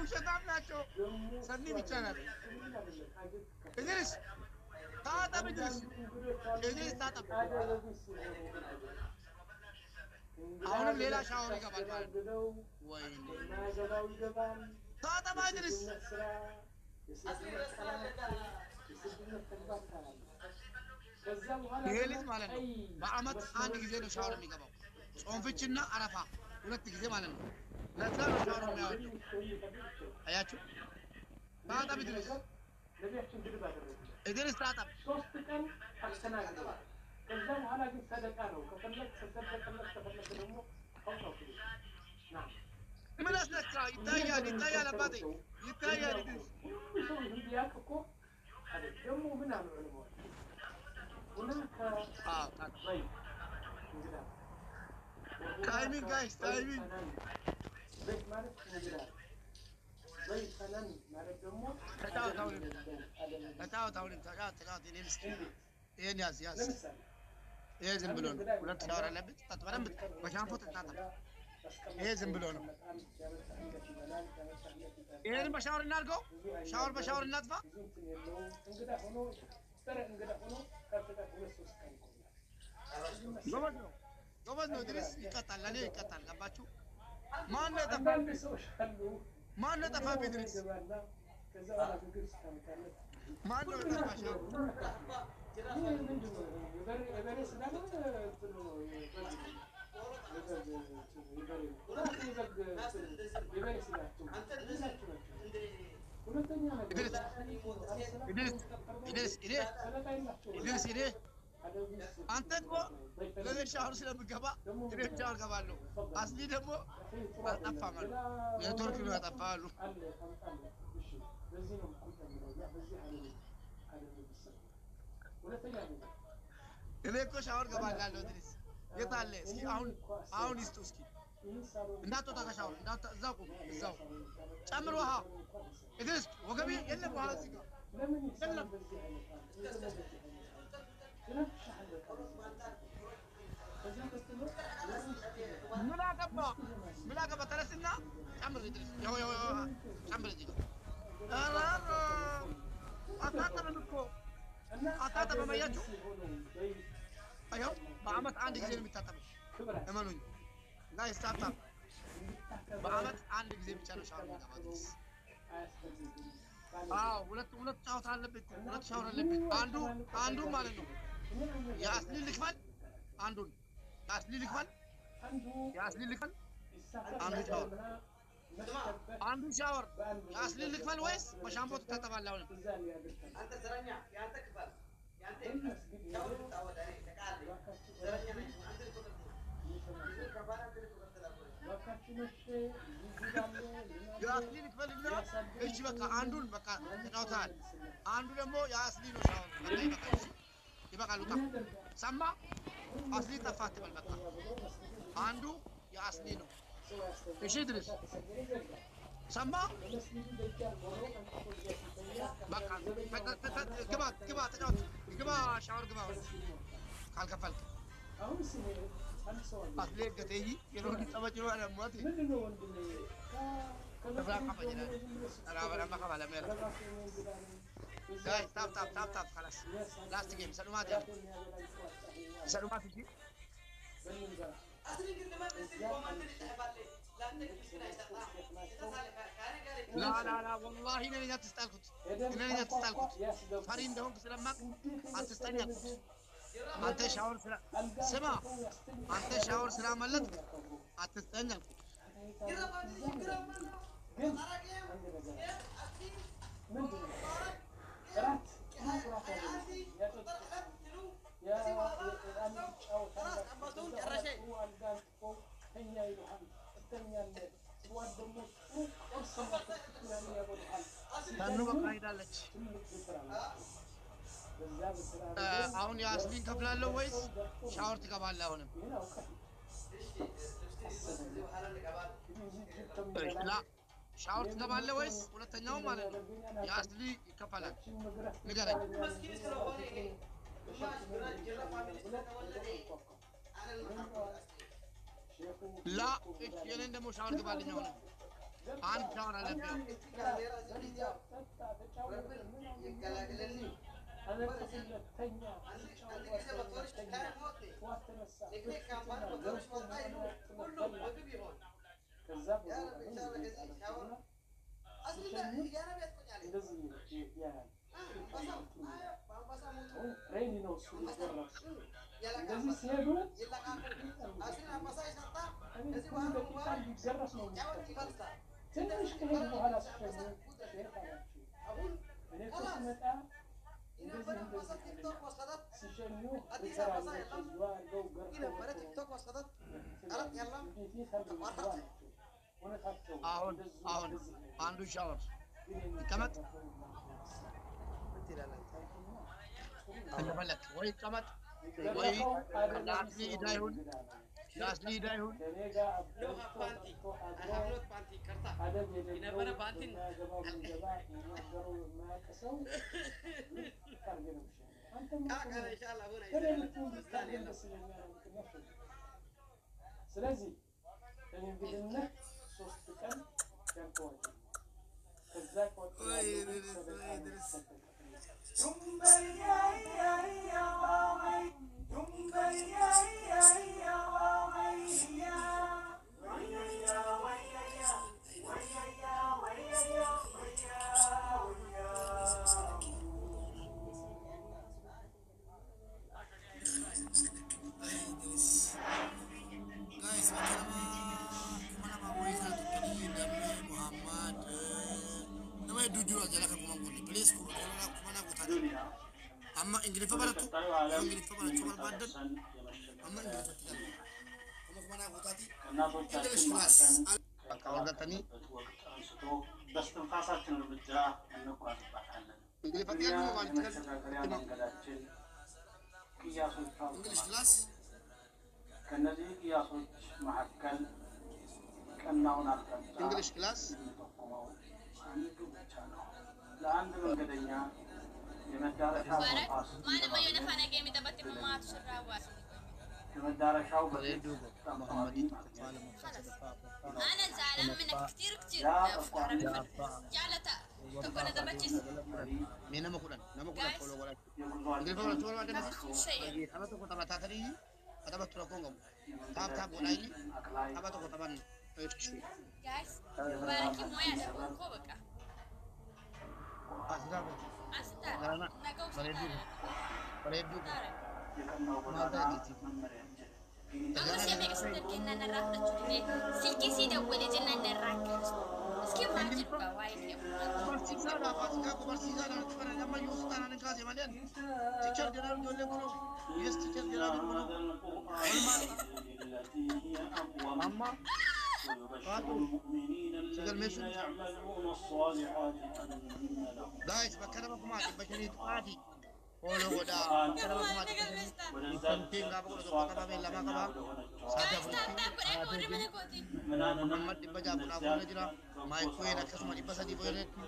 ውሸታም ናቸው። ሰኒ ብቻ ናት። እድሪስ ታጠብ፣ እድሪስ ታጠብ። አሁንም ሌላ ሻወር ይገባል ማለት ነው። ወይኔ ታጠብ እድሪስ። ይሄ ልጅ ማለት ነው በአመት አንድ ጊዜ ነው ሻወር የሚገባው። ጾም ፍችና አረፋ ሁለት ጊዜ ማለት ነው። ለዛ ነው ሻወር የሚያወጣው። አያችሁ? ታጠብ እድሪስ፣ እድሪስ ታጠብ። ሶስት ቀን አስተናግደዋል። ከዛ በኋላ ግን ሰደቃ ነው። ከፈለክ ከፈለክ ደግሞ አውጣው። ምን አስነካ? ይታያል አባቴ ይታያል። እድሪስ ሁሉ ሰው እንዲያውቅ እኮ ደግሞ ምን አሉ ዑለማዎች ሁናከ طيب እንግዳ ታይሚንግ ጋይስ ታይሚንግ ቤት ማለት እንግዳ በይፈናን ማለት ደግሞ ተጫወታው እኔ ምስኪ ይሄን ያዝ ይሄ ዝም ብሎ ነው። ሁለት ሻወር አለበት። በደንብ በሻምፖ ተጣጣ። ይሄ ዝም ብሎ ነው። ይሄን በሻወር እናድርገው። ሻወር በሻወር እናጥፋ። ጎበዝ ነው እድሪስ። ይቀጣል፣ ለኔ ይቀጣል። ገባችሁ? ማን ነው የጠፋብህ እድሪስ? ማን ነው የጠፋሽ? إدريس أنت تبغى لذي شهر سلام بجبا إدريس شهر جبالو أصلي دمو أفهمه يدور كله أفهمه إدريس كو شهر جبالو إدريس يطالع سكي أهون يستوسكي እንዳትወጣ ከሻወር እንዳትዛቁ እዛው ጨምሮሃ እድሪስ ወገቤ የለም በኋላ እዚህ ጋር የለም ምን አገባ ተነስና ጨምር እድሪስ ያው ጨምር እዚህ ጋር አታጠብም እኮ አታጠብም። አያችሁ አያው በአመት አንድ ጊዜ ነው የሚታጠበው እመኑኝ። لا يستعطف بعمل عندك زي بتشارو شاور ميجاباتيس ولا تشاور على البيت ولا تشاور على البيت عنده مالنو يا أصلي لكفل عندون يا أصلي لكفل عنده شاور يا أصلي لكفل ويس بشامبو تتابع لونه أنت زرنيا يا أنت كفل يا أنت شاور تتابع ده تكالي زرنيا أنت كفل ياسلين كفلنا ايش بقى عندون بقى تقاوتال عنده دمو ياسلين شاور يبقى لوطا سما اصلي تفات بالبقى عنده ياسلين ايش يدرس سما بقى كبا تقاوت كبا شاور كبا قال كفلك أصلي قتيجي يروح يتابع جوا على موتي. تبغى كم بجنا؟ أنا ما كم على ميرا. guys تاب خلاص. last game سلومات يا. سلومات تجي. لا والله إنني لا تستالكت. فارين دهون كسلامك أتستنيك. أنت شاور سما أنت شاور سلام الله أتستنجل አሁን ያስሊን ከፍላለሁ ወይስ ሻወር ትገባለህ? አሁንም ላ ሻወር ትገባለህ ወይስ ሁለተኛው ማለት ነው ያስሊ ይከፈላል? ንገረኝ። ላ እሺ የኔን ደግሞ ሻወር ግባልኝ አሁንም አንድ ሻወር አለብህ ትንሽ ከሄድ በኋላ አሁን አንዱ ሻወር ይቀመጥ እንደፈለክ ወይ ይቀመጥ ወይ ላስሊ ይሁን ላስሊ ይሁን ስለዚህ እንግዲህነት 3 ቀን ጀምሯል ከዛ amma ingilifa baratu ingilifa baratu barbaadan amma ingilifa tigalu kuma kuma naa guutaati ingilish class qabatatanii በስትንፋሳችን እርምጃ እንጓዝባታለን። ingilifa tigalu waan tigalu መንገዳችን ቅያሶች ingilish class ከነዚህ ቅያሶች መካከል ቀናውን አቅጣጫ ingilish class የሚጠቁመው አንዱ ብቻ ነው። ለአንድ መንገደኛ የመዳረሻው የመዳረሻው በሌዱ محمدي انا زعلان منك كثير كثير تكون دبتش مين نمكولن فولو ولا ingilifa baratu barbaadan tapha tokko taphatatanii taphattu rakkoon qabu taap godhanii tapha tokko taphan جايز باركي مويا دبوكو بقى asirraa أستاذ Garana. نقول bareedduu أما شيء بيقصد كنا نراك نشوفه سلكي سيدا ولا جنا نراك اسكي ما تبقى وايد barsiisaadha faasikaa ko barsiisaadha kana nama yuusuudhaan ani kaase malee tichar jedhaan ijoollee kuno yes tichar jedhaan kuno amma guys bakka nama kumaa dhibba shanii tuqaati ooloo godhaa bakka nama kumaa dhibba shanii isantiin gaafa godha tokko qabamee lama qabaa saati afuritti Muhammad dhibba ja'a kudhaa fuula jira maayikooyin akkasuma dhibba sadii fuuletti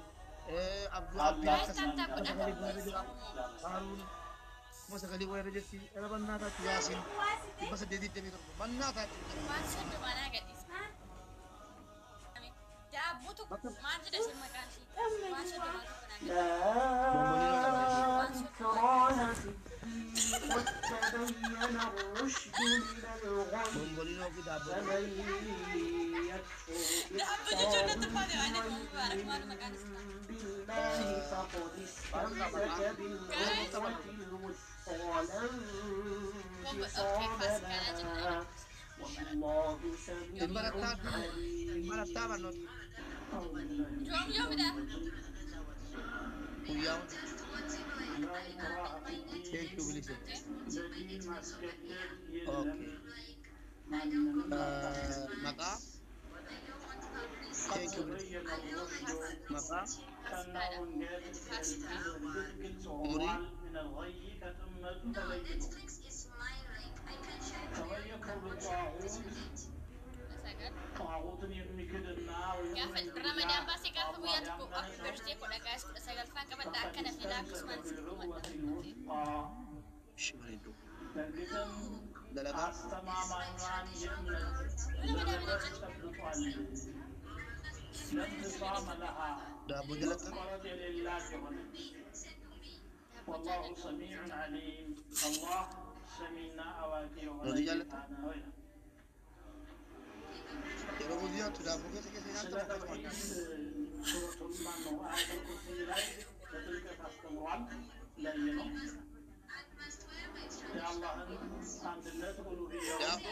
abduu abbii akkasuma dhibba sagalii fuula jira haaruun kuma sagalii fuula jirti dhala bannaa taatti yaasiin dhibba saddeetii deemee torba bannaa taatti ما تشد وانا قاعد اسمع دابوتو ما ادري ايش المكان شيء ما تشد ما وتبين الرشد من الغي bombolino fi daabbo فمن بالله فقد استمسك بالعروة الوثقى لا انفصام لها والله سميع عليم Ibarattaa barnoota يوم يوم ده guyyaa hedduu bilisa maqaa hedduu bilisa maqaa umurii قافل رمضان بس قافل وياتكو بيرتي كودا جايز كودا سجل فان كمان ده كنا في لاكس مان shimareedduu dalagaa رمضان لا انفصام لها دابو جلت قرد لله والله سميع عليم الله سمينا أواكي رضي الله وغنى يرو ديات دابو كيس سورة المنو آية الكرسي لاي بتلك تستمرون لينو يا الله أنت لا تقولوا هي دابو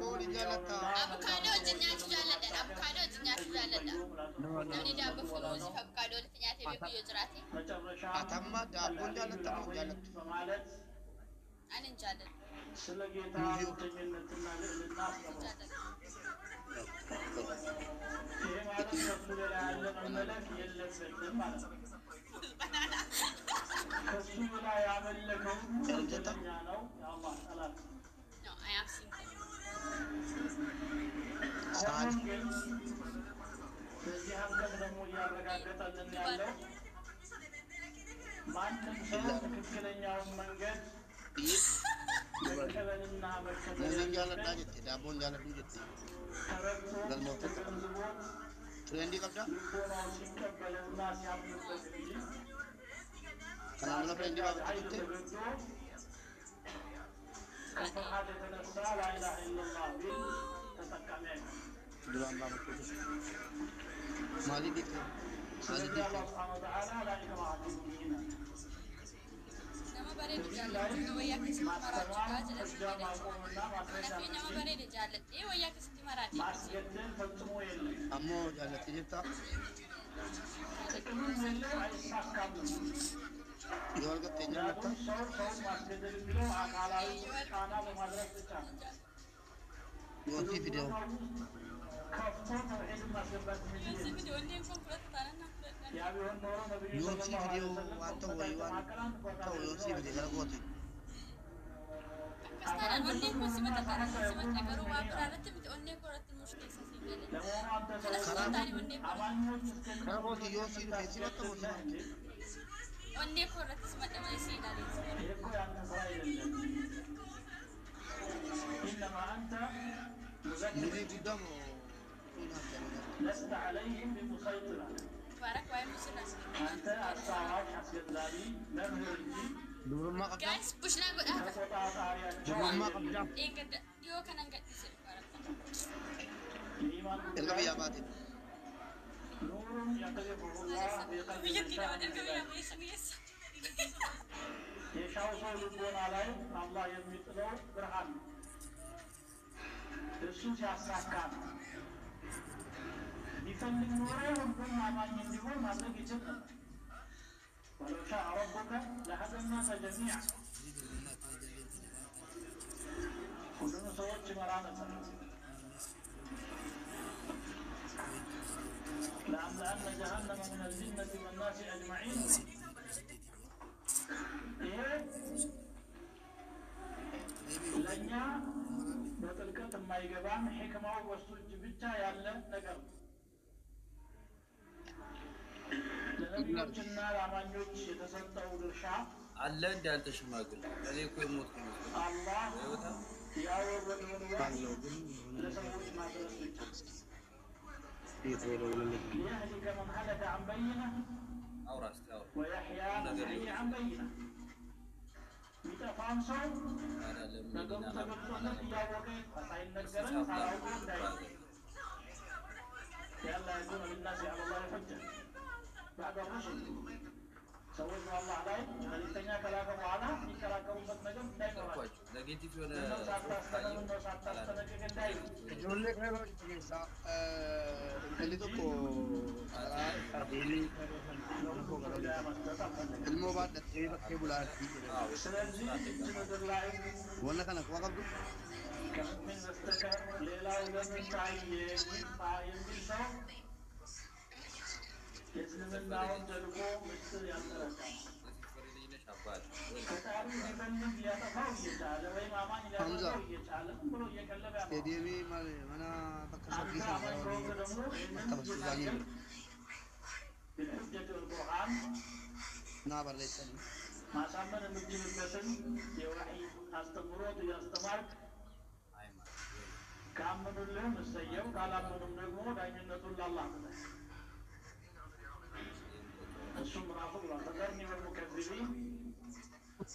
جلت Avocado jenyaatu jaalladha. Avocado jenyaatu jaalladha. Namni daaboo funuunsi avocado nyaatee beeku yoo jiraate Atama daabboo jaallatamu jaallatu. በማለት ani hin jaalladhu. ስለ ጌታ ብቸኝነትና ልዕልና አስተምሯል። ይሄ ማለት ከሱ ሌላ ያለ መመለክ የለበትም ማለት ነው። ከሱ ሌላ ያመለከው ወንጀለኛ ነው፣ የአላህ ጠላት ነው። No, I am single. ሆኖም ግን በዚህ አንቀጽ ደግሞ እያረጋገጠልን ያለው ማንም ሰው ትክክለኛውን መንገድ መቀበልና መከተል Nani jaalladha jette daabboo jaalladhu jette. ተረድቶ Galmoota ተገንዝቦት Trendii qabda? ልቦናው ሲቀበለውና ሲያምንበት እንጂ Kanaan dura trendii qabda ኃይል jette. ተገዶ ከፍርሃት የተነሳ ላኢላሃ ኢለላህ ቢል ተጠቃሚ አይሆንም። Duraan baafachuu Maalii beekte? Maalii ስለዚህ አላህ beekte? ሱብሓነሁ ወተዓላ ላኢላሃ ኢለላህ Nama bareedu jaalladhu. Wayyaa keessatti maraachuudhaa jedhama. Kanaafuu nama bareedu jaalladhee wayyaa keessatti maraatee ማስገደል ፈጽሞ የለም። Ammoo jaallattee jirta? ጥቅምም የለው አይሳካም። Yoo argattee ምክንያቱም jaallatta? ሰው ማስገደል የሚለው አካላዊ ጫና በማድረግ ብቻ ነው። Yoo sii fidee ከፍቶ ተውሒድን ማስገባት የሚችል የለም። Sibi onneen kun fudhatu taanaan na fudhadhan. ያ ቢሆን ኖሮ ነብዩ yoo ሰለላሁ sii ዐለይሂ fidee ወሰለም waan ta'u wayii waan ta'u yoo sii fidee gara goote. Akkas taanaan onneen kun simata taanaan simata garuu waa biraa irratti miti onneen kun irratti nuuf keessa siin galee. ለመሆኑ አንተ ሰው Karaa taanii onneen kun አማኞች Gara goote yoo sii dhufee si bakka gooti. onneen kun irratti simadha malee siin ilaalee. ይሄ እኮ ያንተ ስራ አይደለም። ኢነማ አንተ ሙዘክር Nuti guddaa moo kun hafte? ለስተ ዐለይሂም ቢሙሰይጢር አለ። Baarak waa'ee musirraa siin አንተ አስታዋሽ አስገንዛቢ መምህር እንጂ Dubrummaa qabdaa? Guys, bushnaa godhaa. ተቆጣጣሪያቸው Dubrummaa qabdaa? Eeggadda dhiyoo kanan gadhiise baarak. የኢማን Erga biyyaa baate. ኑሩን የቅዚፉሁ ላህ ቢቀልቢ Biyyatti nama ሻእ erga biyyaa beessa beessa. የሻው ሰው ልቦና ላይ አላህ የሚጥለው ብርሃን ነው። እሱ ሲያሳካ ነው። ቢፈልግ ኖሮ ሁሉም አማኝ እንዲሆን ማድረግ ይችል ነበር። ወለው ሻእ ረቡከ ለሀደ ናሰ ጀሚዓ ሁሉንም ሰዎች ይመራ ነበር። ለአምለአነ ጀሀነመ ሚነ ልጅነቲ ወናሲ አጅመዒን ይሄ ለእኛ በጥልቀት የማይገባን ሕክማው በሱ እጅ ብቻ ያለ ነገር ነው። ለነቢዮችና ለአማኞች የተሰጠው ድርሻ አለ እንደ አንተ ሽማግሌ እኔ እኮ የሞት ነው አላህ ያወረደውን ወህይ ለሰዎች ማድረስ ብቻ ሊየህሊከ መን ሀለከ ዐን በይነ አውራ እስኪ አውራ ወየሕያ መን ሐየ ዐን በይነ የሚጠፋም ሰው ታዲያ ለምን ነገሩ ሌላ ተገልጾለት እያወቀ ሳይነገረን ሳያውቀው እንዳይሆን ሊአላ የኩነ ሊናሲ ዐላ ላሂ ሑጃ ባዕደ ሩሱል ሰዎች በአላህ ላይ መልእክተኛ ከላከ በኋላ የሚከራከሩበት ነገር እንዳይኖራቸው ኳቸው ኔጌቲቭ የሆነ ምነው ሳታስተምር ምነው ሳታስጠነቅቅ እንዳይሉ Ijoollee kana yeroo itti keessaa intalli tokko karaa deemee ilmoo baadhattee bakkee bulaatti jedhama. ስለዚህ እጅ ምድር ላይ Wanna kana kuba qabdu? ከምን በስተቀር ሌላው ለምን ታየ ይምጣ የሚል ሰው የእስልምናውን ደግሞ ምስጢር ያልተረዳ ልጅነሽ አባት ወይ ፈጣሪ ሊፈልግ ሊያጠፋው እየቻለ ወይም አማኝ ሊያጠፋው እየቻለ ዝም ብሎ እየቀለበ ያለው Deemee mana bakka አንተ shakkii አማኝ sana ከሆንክ ደግሞ ይህንን bakka masjidaanii እየታገል بالحجة والقرآن naa barreessanii. ማሳመን የምትችልበትን የወሕይ አስተምሮት እያስተማርክ ሃይማኖት ካመኑልህም እሰየው፣ ካላመኑም ደግሞ ዳኝነቱን ላላህ ትተህ እሱም ራሱ ብሏል ፈዘርኒ ወልሙከዚቢን ኡሊ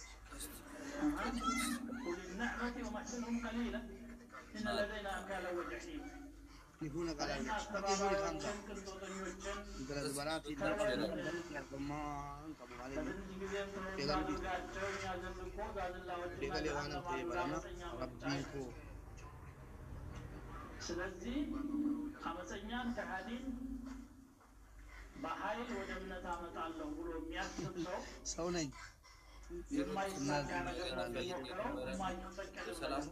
النعمة ومحسنهم قليلا إن لدينا أنكالا وجحيما يكون قلال فكيف خمسة انت البرات ما انقبوا علينا يقال وانا تيبرنا ربيكو ስለዚህ አመፀኛን ከሃዲን በኃይል ወደ እምነት አመጣለሁ ብሎ የሚያስብ ሰው ነኝ የማይሳካ ነገር ነው የሚሞክረው የማይፈቀድ ሰላም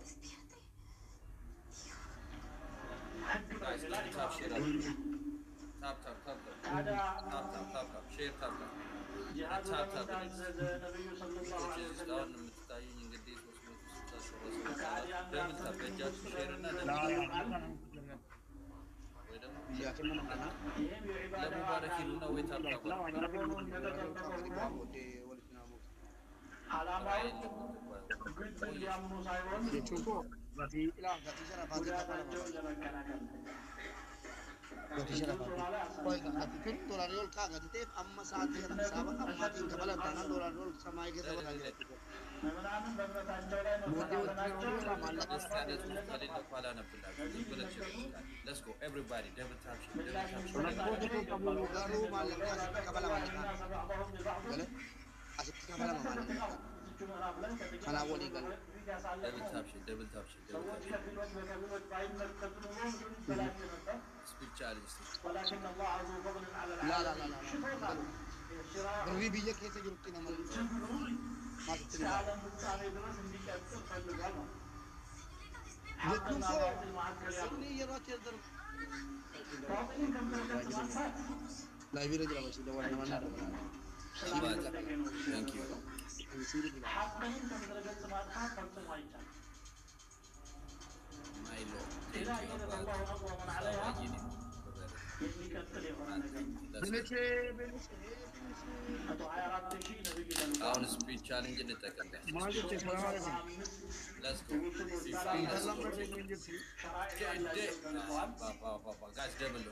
Gati syarafati. Koi gati kan dolar yol ka gati teh amma saat dia nak sahabat amma tin kepala tangan dolar yol sama aja sama lagi. Let's go everybody double tap Lalu malam kepala balik. Boleh? Asik kepala mana? Kalau boleh kan? double tap speak challenge لا بري بيجي كيسه جربتي نمر ما تتري لكن سوني يراك يقدر لا يبي رجل بس ده وانا ما thank you አሁን ስፒድ ቻሌንጅ እንጠቀም let's go guys double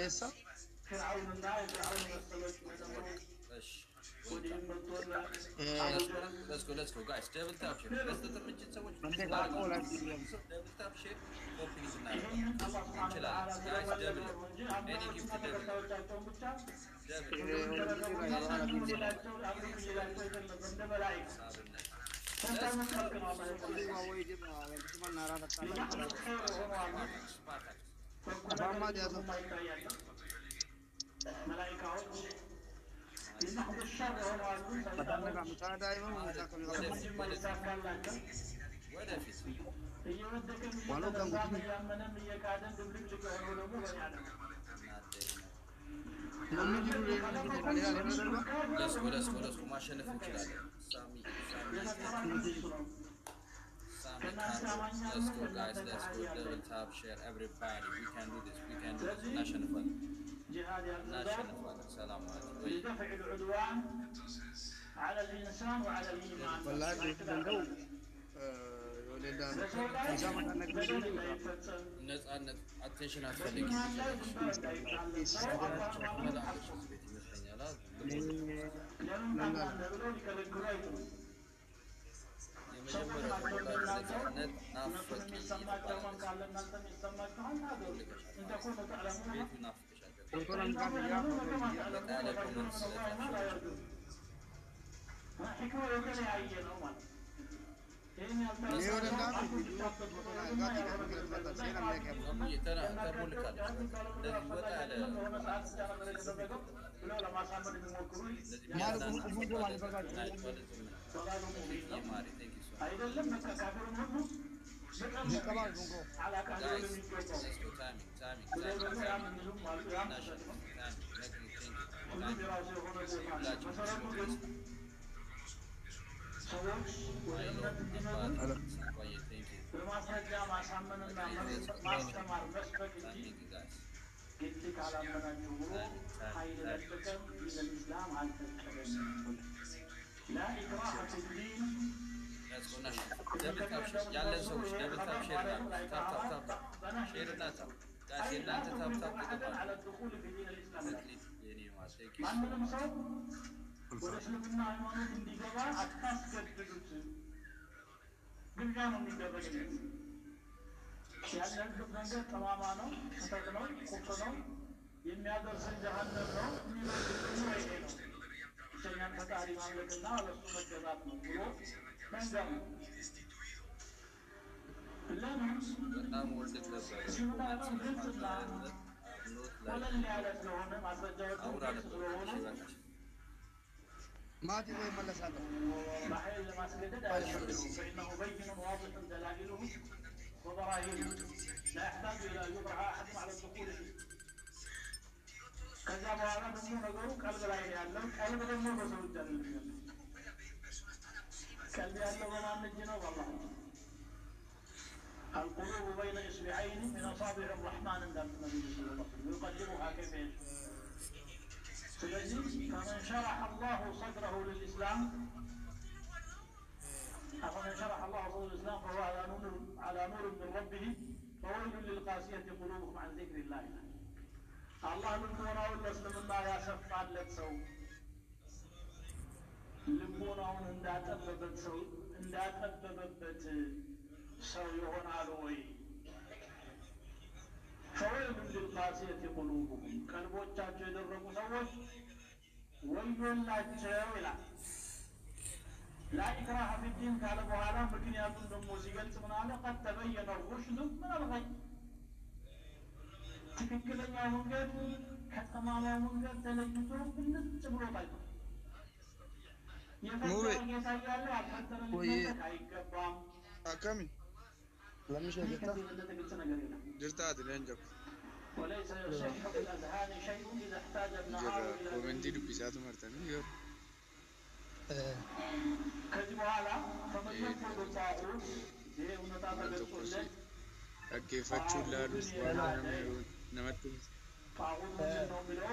esa let's go guys double tap share let's do the ሰዎች double tap share copy እንችላለን guys double any gift let's go ማሸነፍ እንችላለን let's go guys let's go double tap share everybody we can do this national سلام لدفع العدوان على الإنسان وعلى الإيمان والله بندو ነፃነት አቴንሽን አትፈልጊ በማስረጃ ማሳመንና ማስተማር መስበክ እንጂ ግድ ካላመናችሁ ብሎ ኃይል መጠቀም ለኢስላም አልፈቀደም። ላ ኢክራሀ ፊዲን ያስቆናሽ ደብል ታፕ ያለን ሰዎች ደብል ታፕ ሼር ታፕ ሼር እና ታፕ ጋይስ የእናንተ ታፕ ተቀበሉ على الدخول في دين الإسلام የኔ ማስቴክ ማንንም ሰው ወደ እስልምና ሃይማኖት እንዲገባ አታስገድዱት። ግብዣ ነው የሚደረግለት። ያለንበት መንገድ ጠማማ ነው፣ ስህተት ነው፣ ኩፍር ነው፣ የሚያደርስን ጀሃነም ነው። የሚመልስ ነው ይሄ ነው። ብቸኛን ፈጣሪ ማምለክና ለሱ መገዛት ነው ብሎ መንገር ነው። ለምን በጣም ወልድ ነበር እስልምና ሃይማኖት ግልጽና ወለል ያለ ስለሆነ ማስረጃዎች ግልጽ ስለሆኑ ማቲ ወይ መለሳለሁ በኃይል ለማስገደድ አያስፈልግም። فإنه بين واضح دلائله وبراهينه لا يحتاج إلى أن يبرهى أحد على الدخول فيه. ከዛ በኋላ ደግሞ ነገሩ ቀልብ ላይ ነው ያለው። ቀልብ ደግሞ በሰው እጅ አይደለም። ቀልብ ያለው በማን እጅ ነው? በአላህ እጅ። القلوب بين إصبعين من أصابع الرحمن عند النبي صلى الله عليه وسلم يقلبها كيف يشاء. ስለዚህ فمن شرح الله صدره للإسلام فمن شرح الله صدره للإسلام فهو على نور من ربه فويل للقاسية قلوبهم عن ذكر الله. الله ልቦናውን ለእስልምና ያሰፋለት ሰው ልቦናውን እንዳጠበበበት ሰው ይሆናል ወይ? ፈወይሉ ሊልቃሲየቲ ቁሉቡሁም ቀልቦቻቸው የደረቁ ሰዎች ወዮላቸው ይላል። ላኢክራሀ ፊዲን ካለ በኋላ ምክንያቱም ደግሞ ሲገልጽ ምን አለ? ቀድ ተበየነ ሩሽዱ ሚነል ገይ ትክክለኛው መንገድ ከጠማማው መንገድ ተለይቶ ግልጽ ብሎ ታይቷል። የፈጠረ ጌታ እያለ ያልፈጠረ ሊመለክ አይገባም። አካሚ ለምሽ ጌታ ግልጽ ነገር የለም። ድርታት ለንጀኩ وليس يصح في الأذهان شيء إذا احتاج النهار إلى ኮሜንዲ ዱቢሳቱ መርተን ይኸው ከዚህ በኋላ فمن يكفر بالطاغوت ይሄ እውነታ ተገልጾለት አገፋችሁ ላሉ ዋና ነመጡ طاغوت ምንድን ነው የሚለው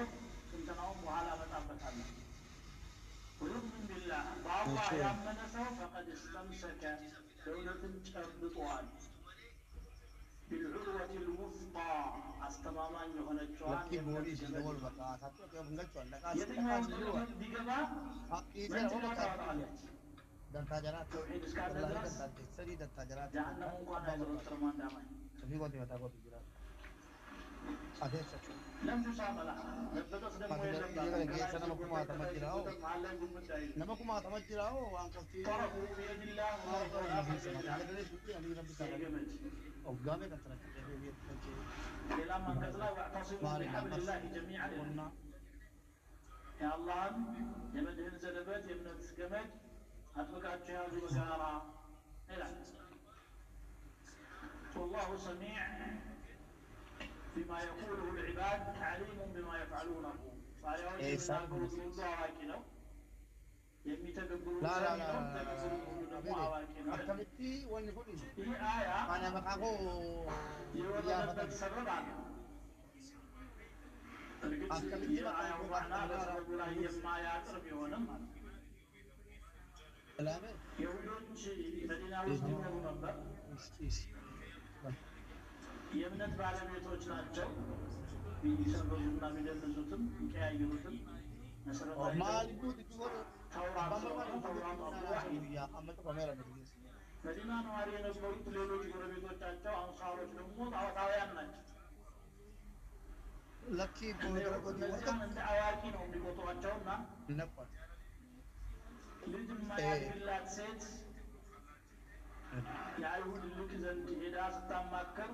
ትንተናውን በኋላ እመጣበታለሁ። ويؤمن بالله በአላህ ያመነ ሰው فقد استمسك دولة ጨብጧል بالعروة الوثقى አስተማማኝ የሆነችዋን የትኛው ቢገባ መንጭላ ታወጣለች። ተውሒድ እስካለ ድረስ ጀሃነም እንኳን አይዘወትርም አንዳማኝ ለም ቱሳመ ለሃ መበጠስ ደግሞ የለባትም። طرفه بيد الله وغيره ሌላም አንቀጽ ላይ ወዕተሲሙ ቢሐብሊላሂ ጀሚዐን የአላህን የመድህን ዘለበት የእምነት ገመድ አጥብቃችሁ ያዙ በጋራ ይላል። ወላሁ ሰሚዕ ቢማ የቁሉሁ ልዕባድ ዓሊሙን ቢማ የፍዐሉነሁ ባሪያዎች የሚናገሩት ሁሉ አዋቂ ነው፣ የሚተገብሩት ሁሉ ደግሞ አዋቂ ነው። ይህ አያ የወረደበት ሰበብ አለ። እርግጥ የአያው ማዕና በሰበቡ ላይ የማያጥር ቢሆንም ማለት ነው። የሁዶች መዲና ውስጥ ይኖሩ ነበር። የእምነት ባለቤቶች ናቸው። ቢሰርዙና ቢደልዙትም ቢቀያይሩትም መሰረታዊ ተውራት መዲና ነዋሪ የነበሩት ሌሎች ጎረቤቶቻቸው አንሳሮች ደግሞ ጣዖታውያን ናቸው። እነዚያም እንደ አዋቂ ነው የሚቆጥሯቸውና ልጅ የማያድግላት ሴት የአይሁድ ልክ ዘንድ ሄዳ ስታማከር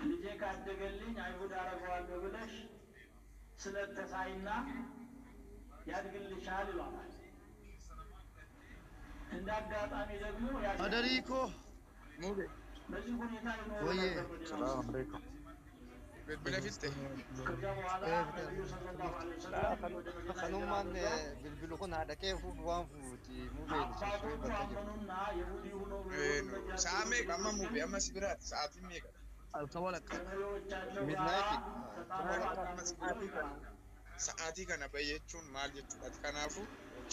ልጄ ካደገልኝ አይሁድ አረገዋለሁ ብለሽ ስለተሳይና ያድግልሻል ይሏታል። እንደ አጋጣሚ ደግሞ አደሪኮ ሙቤ በዚህ ሁኔታ ይኖሩ ነበር። ሰላም አለይኩም በለፊስቴ ከዚያ በኋላ ነቢዩ ሰለላሁ ዐለይሂ ወሰለም ወደ ከኑማን ብልብሉ ኩን አደቄ ዋን ፉቲ ሙቤ አባቶቹ አመኑና የሁዲ ሆኖ ሳሜ ቀማ ሙቤ አማ ሲብራት ሰዓት ሚቀ አልተወለቀ ሚድናይት ሰዓቲ ከነ በየቹን ማል ጀቹ ከናፉ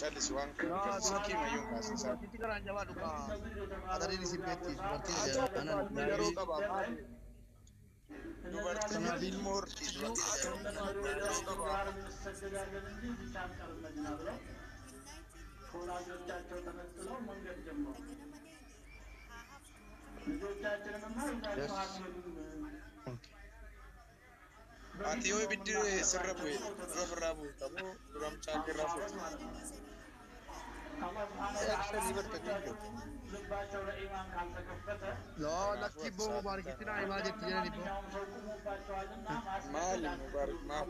callis waan لا sikkii mayyuun kaasisan. تيجي كران جواد وكا هذا اللي سبتي برتي أنا Yeroo لا qaba maali? Dubartiin ilmoo hortii dubartii yeroo qaba. ከወላጆቻቸው ተነጥለው መንገድ ጀመሩ። ልጆቻችንንማ ይዛችሁ አትሄዱም። Ati yoo ibiddi sirra bu'e dura firraa bu'e qabu duram caalli irraa fuuti. አላህ ሱብሓነሁ ወተዓላ ልባቸው ለኢማን ካልተከፈተ لا لكي بو مبارك تنا عماد تجاني بو ማንኛውም ሰው ቁሞባቸዋልና Maali mubaarak maal?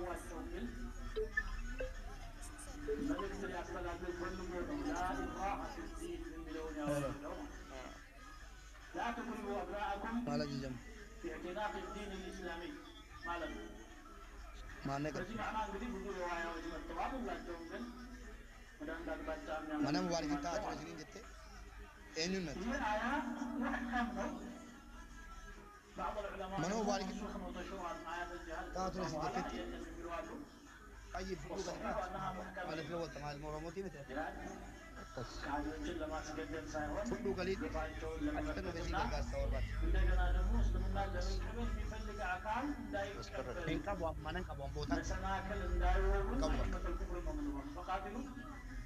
መልእክት ሊያስተላልፍ ፈልጎ ነው። ላ ኢክራሀ ፊዲን የሚለውን ያወረደው ላ ትክሩ አብናአኩም ما لا جم ፊ ኢዕቲናቅ ዲን ልእስላሚ ማለት ነው። ما نقدر በዚህ ማዕና እንግዲህ ብዙ ሪዋያዎች መጥተዋል። ሁላቸውም ግን ወደ አንድ አቅጣጫ mana مبارك انت اجر سنين جت اينو نت ይህ አያ ሙሕከም ነው። بعض العلماء من هو مبارك؟ منسوخ وتشرع آيات الجهاد تعالوا نسيت وعلى الفتي. يتبعوا طيب والصحيح أنها محكمة على فلوس مع المرموتي مثل بس ካድሬዎችን ለማስገደል ሳይሆን كله قليل ግባቸውን أكثر بس ለመፈጸምና يقدر استوعب እንደገና ደግሞ እስልምናን ለመቀበል የሚፈልግ አካል እንዳይቀበል إن كابو ما نكابو بوتا መሰናክል እንዳይሆኑ ቀብሯል። أئمة الكفر ነው የምንለው። ፈቃድሉ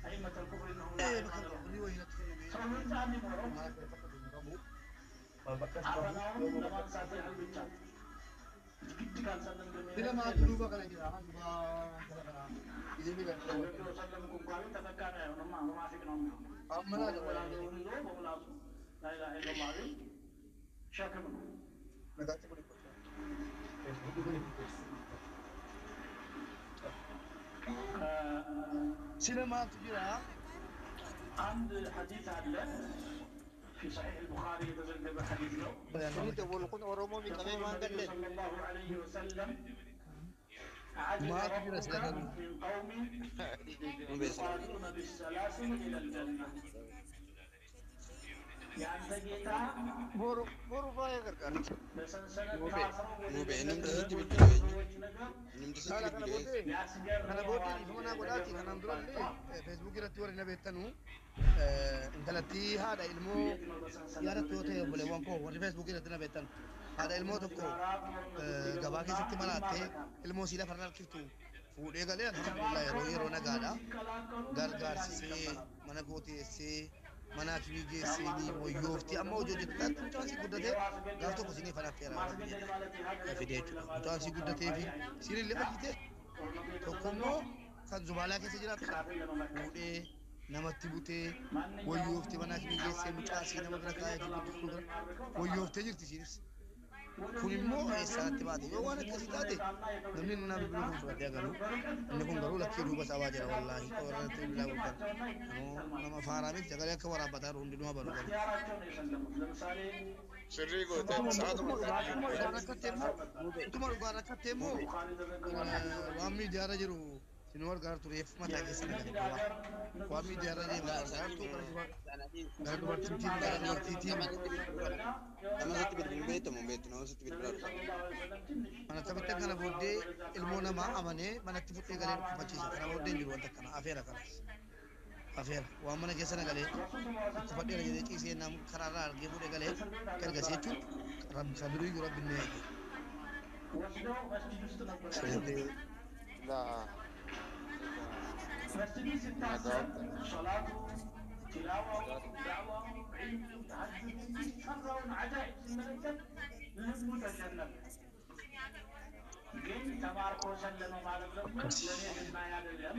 أئمة الكفر إنهم لا إيه يقبلون። بكره اللي هو هنا ሰው ህንፃ እንዲኖረው አፈናውን ለማንሳት ያህል ብቻ ግድ ካልሰለም إذا ما ግን تلوبا كلا كده إذا بيجا ሰለምኩ እንኳን ተጠቃሚ አይሆንም። ሙናፊቅ ነው የሚሆነው። أما لا ወላደውን ይዞ በሙላቱ ላኢላሀ ኢለላህ ቢል ሸክም ነው። سينما تجيها አንድ ሐዲስ አለ في صحيح البخاري የተዘገበ ሐዲስ ነው። Suni dawwal kun Oromoo miidhamee waan النبي galleen. صلى الله عليه وسلم ما عجب تجي ربك رسالة. من قوم يصعدون بالسلاسل إلى الجنة. ያንተ ጌታ Boru faaya gargaara. በሰንሰለት ሙቤ ታስረው ሙቤ ወደ namni ገነት sitti የገቡ bilbilee ሰዎች ነገር namni لا لا sitti كان bilbilee بودي كان ያስገርመዋል። بودي هنا قولاتي كان أندرا لي فيسبوك يرتي ورنا بيتنو انت لتي هذا علمو يا رتوته بولي وانكو ورنا فيسبوك يرتنا بيتن هذا علمو تكو gabaa keessatti malaattee ilmoo siila farra harkiftu fuudhee galee alhamdulillah yeroo nagaadha gargaarsisee mana gooteessee mana akimii geessee ni moyyoofti amma hojii hojjettaatti mucaan si guddatee gaaf tokko sinii fanaaf feeraa fide jechuudha mucaan si guddatee fi sinillee fayyite tokko immoo kan zubaalaa keessa jiraatu fuudhee namatti butee wayyoofti mana akimii geessee mucaa si nama bira kaayee fi guddiftuu bira wayyooftee jirti isinis. Kun immoo eessaatti baate yoo waan akkasii taate namni nama bibiluu kun fudhatee agarru inni kun garuu lakkii duuba sabaa jira wallaahi warratti bilaa guddan nama faaraa miti sagalee akka waraabbataa jiru hundinuu baru qabu. sirrii goote sa'aatuma Utuma dhugaan rakkattee immoo waan miidiyaarra jiru sinuu argaa tureef mataa keessa nagadi waan miidiyaarra deemaa argaartu gara dubartiitiin gara dubartiitiin nama sitti bilbilu beektamu beektu nama sitti bilbilaa dhufa. mana taphatan kana booddee ilmoo namaa amanee manatti fudhee galee dhukkufachiisa kana booddee hin jiru wanta kana afeera kanas afeera waan mana keessa nagalee dhukkufadheera jedhee ciisee nam karaarraa argee fudhee galee gargasee jechuun sabirii jiru rabbi inni eege. Laa. مسجد ستة صلاة تلاوة دعوة علم تهجد سرون عجائب سملكت لازم تجنب ግን ተማርኮ ሰለመ ማለት ደግሞ ለኔ ህልማ አይደለም።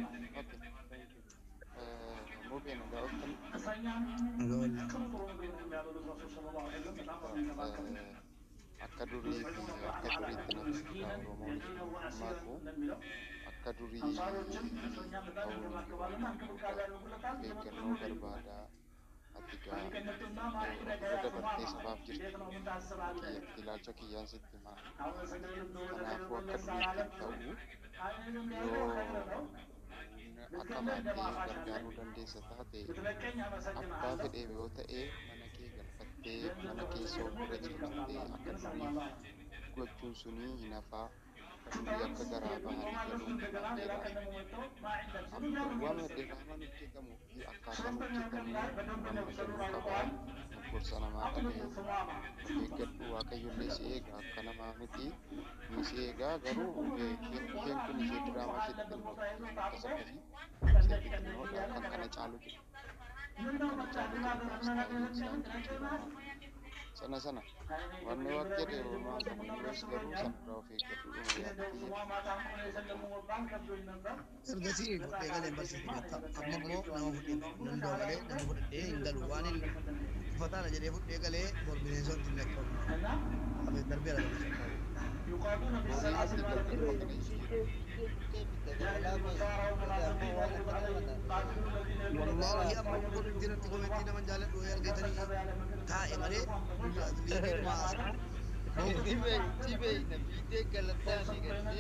Mubee nagaa oftan እሰኛም ጥሩ ጥሩ ምግብ ነው የሚያበሉት ረሱል ሰለላሁ ዐለይሂ ወሰለም በጣም ነው የሚንከባከቡት። akka duriitti namni Oromoon maafu akka durii አንሳሮችም እሰኛም በጣም ይንከባከባሉና እንክብካቤ ያደርጉለታል። deeggarnoo barbaada ati gaa ከመጡና yoo ማዕድ dabartee sabaaf እንዴት jirtu ነው ምን ታስባለህ? ilaalcha kiyyaan sitti himaa አሁን ስንል kanaafuu akka duriitti ta'u አይንም ያለው ኸይር ነው። akka maatii gargaaruu dandeessa taate ብትለቀኝ abbaa አመሰግናለሁ። fedhee yoo ta'e mana kee galfattee mana keessa of bira jiraattee akka durii gochuun sunii hin hafaa akkasuma akka garaa bahanii galuun waan dirqama nutti qabu akkaataa nutti qabu namni galuu qabaa gorsa namaa dhaga'ee eeggadhu waaqayyollee si eega akka namaa miti ni si eegaa garuu isheen kun ishee diraamaa ishee xixiqqoo akkas akkasii ishee xixiqqoodha kan kana caalu jiru sana wanni waktu jedhe uumaa qabu duras garuu sanarraa of eeggadhu ergasii godhee galeen barsiifametta amma immoo nama fudhee danda'u malee nama fudhadhee hin galu waan hin ufataana jedhee fudhee galee bor bineensonni hin lakkaa'u abee darbeera wallahi amma godhu jiratti kometii nama jaaladhu argatanii taa'e malee liibiin maasa Tibe nambiite galataan eegalte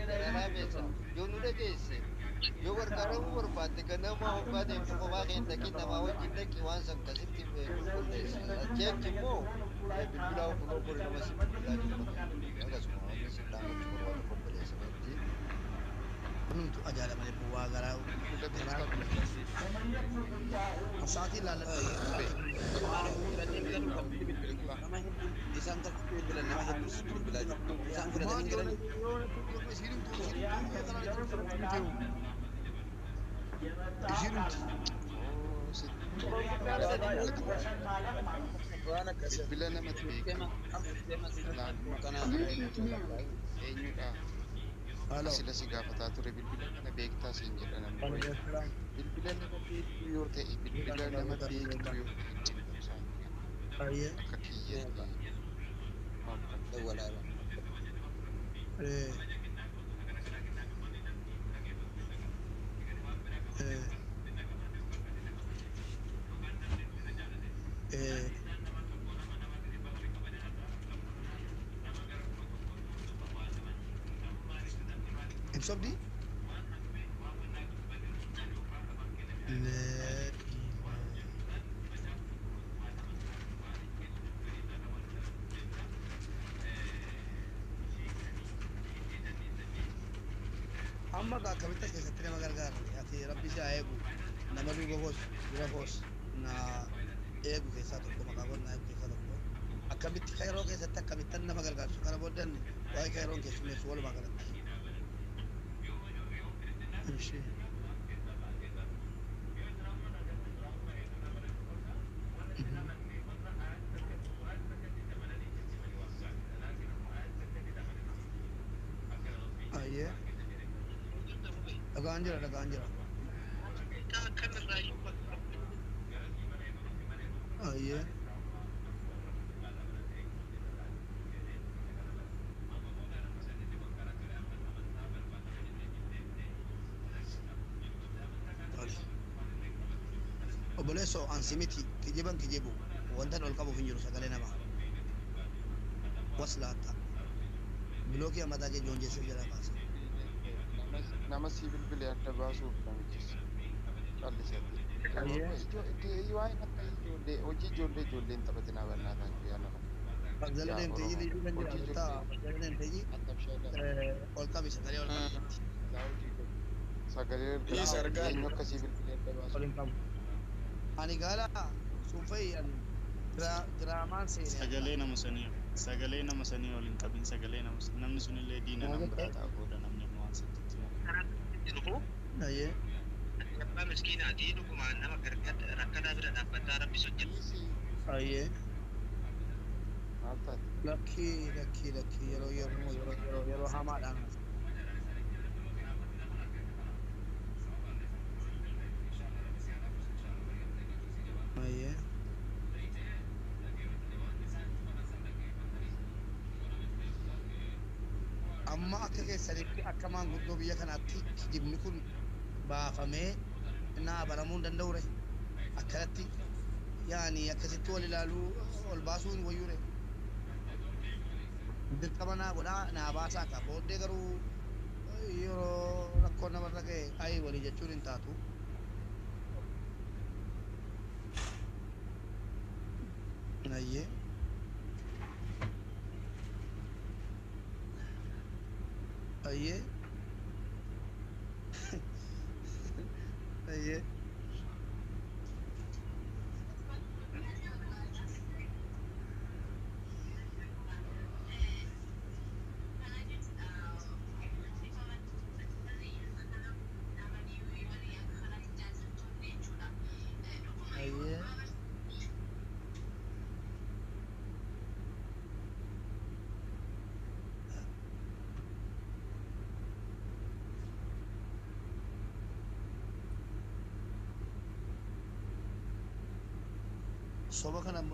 dararaa beeksa yoo nu dhageesse yoo gargaaramuu barbaadde ganama hoggaatee kophaa keenya dhaqee namaa wajjin dhaqe waan san akkasitti qulqulleessa jechi immoo bilbilaa obbuloo bori nama si bilbilaa jiru akkasuma wanni si dhaamachuu barbaadu qopheessa wanti kunumtu ajaa'ila malee bu'aa garaa sa'aatii isaan kan bilbilan nama hedduus bilbilaa jiru isaan fudhatanii jiran waan akkasii bilbila namatti beekamu eenyudha asila si gaafataa ture bilbila kana beektaa siin jedha namni bilbila nama beektu yoo ta'e bilbila nama beektu yoo ta'e akka kiyyeetti walaala Insomni? Amma akkamitti keessatti nama gargaara ati rabbi isaa eegu nama duuba koos dura koos na eegu keessaa tokko maqaa koos na eegu keessaa tokko akkamitti kayroo keessatti akkamittan nama gargaarsu kana booddeen waa'ee kayroon keessummeessu walumaa galatti. Sì. Ah, yeah. Dhagaan jira. Ah, yeah. Obboleesso ansi miti kijiban kijibu wantan ol qabuuf hin jiru sagalee namaa waslaata bilookii ammataa kee joonjeessee jala baasa nama si bilbilee adda baasuuf namichis callisatti waan akka ijoolleen taphatinaa bannaataa jiru yaa lafa Jala deemtee jiru kan jiraatu ta'a jala deemtee ol qabi sagalee ol qabi sagalee eenyu akkasii bilbilee adda baasuuf ol hin qabu ani gaala suufayyan diraamaan sagalee nama sanii ol hin qabin sagalee namni sunillee diina nama biraa ta'a booda namni amma waan sattitti jiru ayyee abbaa miskiinaati dhugumaan nama rakkataa bira dhaabbataa rabbi hojjetu ayyee lakkii yeroo hamaadhaan ayyee amma akka keessanitti akka maanguddoo biyya kanaatti kijibni kun baafamee naa baramuu hin danda'ure akkanatti yaani akkasitti wal ilaaluu ol baasuun wayyuure dirqama naa godhaa naa baasaa qaba booddee garuu yeroo rakkoon namarra ga'e ayi walii jechuun hin taatu ayyee أيه أيه أيه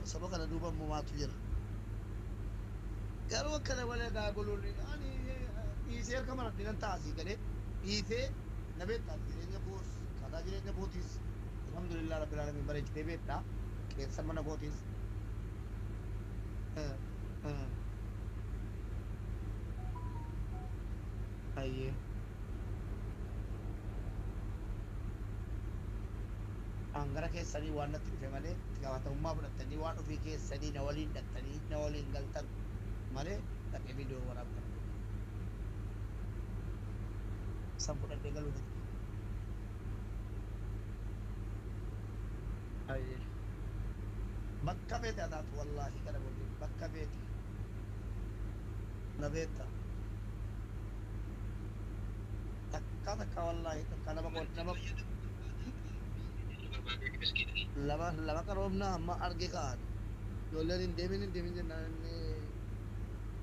سبقنا دوبا ما تجرى قالوا كذا ولا قالوا لي يعني يصير كمان عندنا تاسي كده يصير نبيت تاسي نبوس كذا جري نبوتيس الحمد لله رب العالمين بريج تبيتنا كيف سمنا بوتيس أيه angara keessanii waan natti dhufe malee itti gaafatamummaa fudhattanii waan ofii keessanii na waliin dhattanii na waliin galtan malee dhaqee viidiyoo waraabtan san fudhadhee galuu dha. Bakka feete haa taatu wallaahi kana boodde bakka feete na beekta takka wallaahi takka lama karoomna amma arge kaan ijoolleen hin deemin jennaan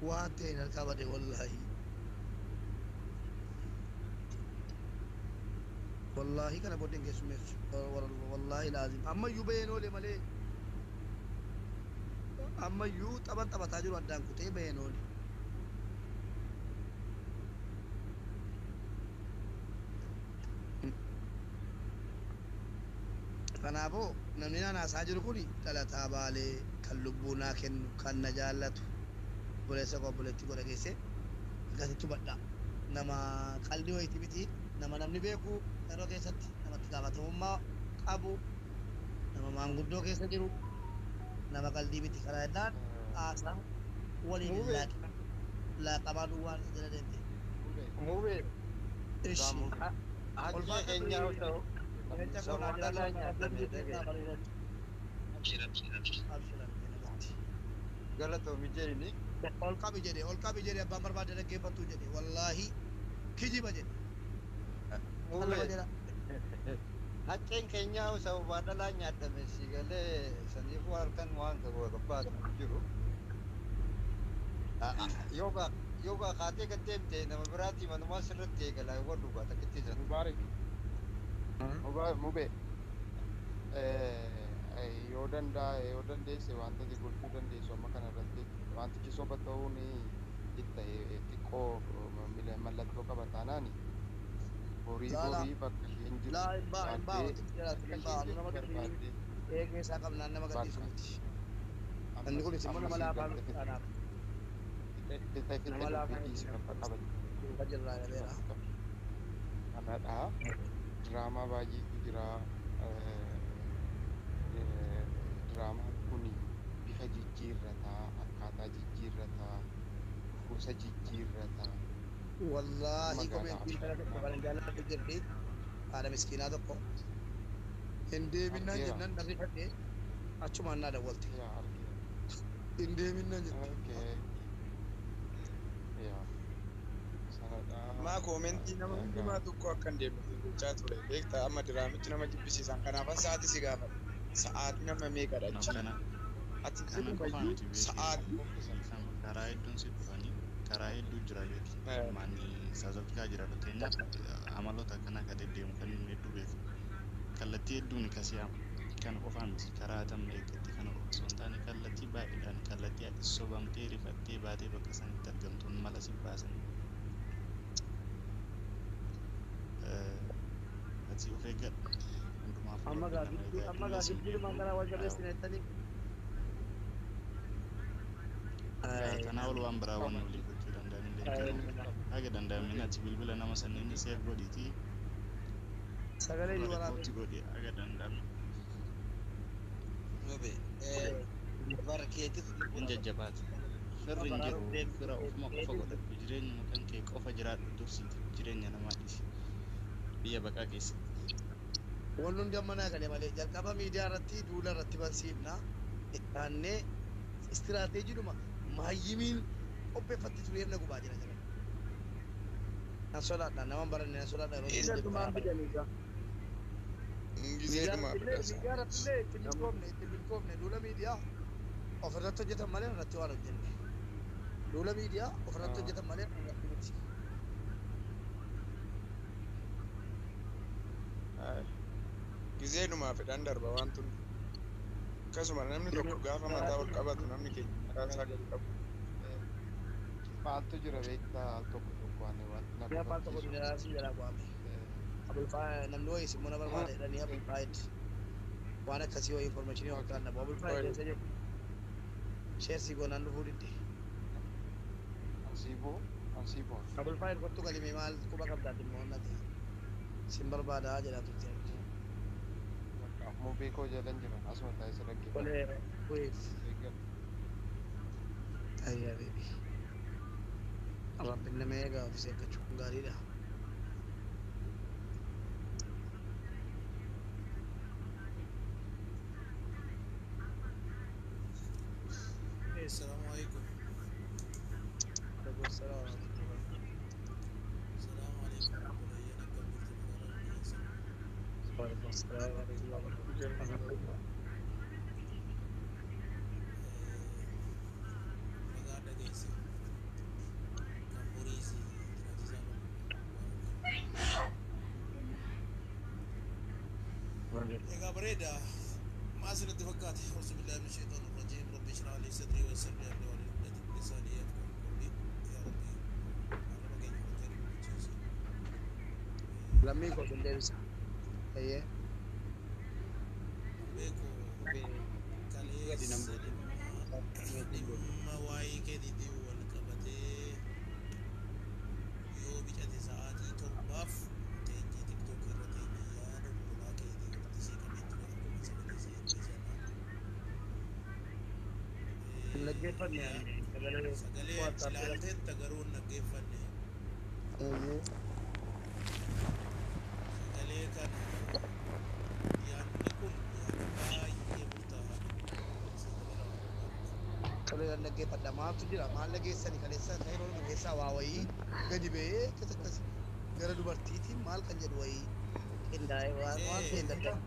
waan ta'e hin harkaa bade wallaahi wallaahi kana booddeen keessummeessu wallaahi laazim ammayyuu baheen oole malee ammayyuu taphataa jiru addaan kutee baheen oole kanaafuu namni naasaa jiru kun dhalataa baalee kan lubbuu naa kennu kan na jaallatu obboleessa koo obboleetti godha geesse akkasitti hubadha nama qalbii wayiiti miti nama namni beeku yeroo keessatti namatti gaafatamummaa qabu nama maanguddoo keessa jiru nama qalbii miti kana jennaan haasaa waliin laaqabaa duwwaan jala deemte. Mubee. Ishi. Haqni keenyaa ta'u. Galatoomi jedhini. Ol qabi jedhe abbaan barbaade dhaggeeffattuu jedhe wallaahi kijiba jedhe. Haqqeen keenyaa sababaa dhalaa nyaadhame si galee saniifuu harkan waan qabaatu jiru. Yoga kaatee kan deemte nama biraatti manumaa sirratti eegalaa waan dhugaata qixxiisan. Mubee yoo dandeesse wantoota gochuu dandeessu amma kana irratti wantichi soba ta'uun xiqqoo mallattoo qaba taanaani horii bakka isheen jiru eegee isaa qabnaan nama gadhiisu miti. Inni kunis immoo nama laafaa miti taanaaf. Nama laafaa miti jirraa galeera. Kanadha. Drama baay'eetu jira. Draamaan kun bifa jijjiirrataa, akkaataa jijjiirrataa, gosa jijjiirrataa. Wallaahi komentiin kana tokko kan jaalladhu jirti. Haadha miskiinaa tokko. Hin deeminaan jennaan dharrifadhee achumaan naa dawwalte. Hin deeminaan jette. Maa komentii nama hundumaa tokko akka hin deemne gochaa ture beektaa amma diraamichi nama jibbisiisan kanaaf sa'aatii si gaafata sa'aatii nama meeqadha jechuudha ati jiru bayyuu sa'aatii karaa hedduun si dhufanii karaa hedduu jira jechuudha manni saasofkaa jira fakkeenyaaf amaloota akkanaa kan deddeemu kan inni hedduu beeku kallattii hedduun kasii kan qofaa miti karaa tamma eeggatti kan osoo hin taane kallattii baay'eedhaan kallattii ati sobamtee rifattee baatee bakka sanitti argamtuun mala si baasan ati of eeggadhu hundumaaf amma gaaffitti magaalaa wal jabeessine jettanii kanaa ol waan biraa waan walii gochuu danda'an hin haga danda'ameen ati bilbila nama sanniin seef godhiitii sagalee ni waraabee godhi haga danda'ame Mubee barkeetis hin jajjabaatu Firri hin jiru fira ofuma qofa godhadhu jireenyuma kan kee qofa jiraadhu dursiiti jireenya namaa dhiisi biyya baqaa keessatti. Wanni hundi amma naa galee malee jalqaba miidiyaa irratti duula irratti barsiifna ittaannee istiraateejiidhuma maayyimiin qopheeffatti turee na gubaa jira jira. Na sodaadha nama baranne na sodaadha yeroo Isa dhumaan bidaniisa. Gizeedhuma bidasa. miidiyaa irratti illee itti milkoofne duula miidiyaa ofirratti hojjetan malee irratti waan hojjenne. Duula miidiyaa ofirratti hojjetan malee irratti miti. Gizeedhuma fedhan darba waan tun. Akkasuma namni tokko gaafa mataa ol qabatu namni keenya mataa isaa gadi qabu. Maaltu jira beektaa al tokko tokko waan Yaa maal tokko jira si jala bu'ame. Abulfaa namni wayii simmoo na barbaada jedhanii abulfaayid waan akkasii wayii informationii waan kaan nabu abulfaayid keessa jiru. Sheersii goonaan dhufuu didde. Ansiiboo. Abulfaayid kottu galimee maal quba qabdaati immoo nati sin barbaadaa jedhaa turte. Ammoo beekoo jalan jiran asuma taa'ee isa dhaggeeffatu. Kolee weef. Ayyaa beebi. Rabbiin nama eegaa ofisee eeggachuun gaariidha. السلام عليكم. Alaikum salaam wa rahmatullahi. السلام عليكم. Waalaikum salaam wa rahmatullahi wa barakatuh. Maganda guys. Kampurizi Ega بريدة ما زلت فكات أعوذ بالله من الشيطان الرجيم رب اشرح لي صدري ويسر لي أمري واحلل عقدة من لساني يفقهوا قولي يا ربي أنا بقيت مختار بالجوزي Lammii koo sun deebisa. Ayyee. بيكو كاليس dhimma waa'ee keetiitii wal qabatee yoo bicate sa'aatii torbaaf teenjii tiktook irra teenye yaada bulaa keetii walitti siqamee ture akkuma sagalee seerrii Naggeeffanne sanaa sagalee ilaalteetta garuu hin naggeeffanne sagalee kana yaadni kun yaada baay'ee murtaa'aadha. Kalee naggeeffadha maaltu jira maal nageessani kaleessa kan yeroo nageessaa waa wayii gadi ba'ee akkas akkas gara dubartiitiin maal kan jedhu wayii qindaa'ee waan ta'e hin daddabu.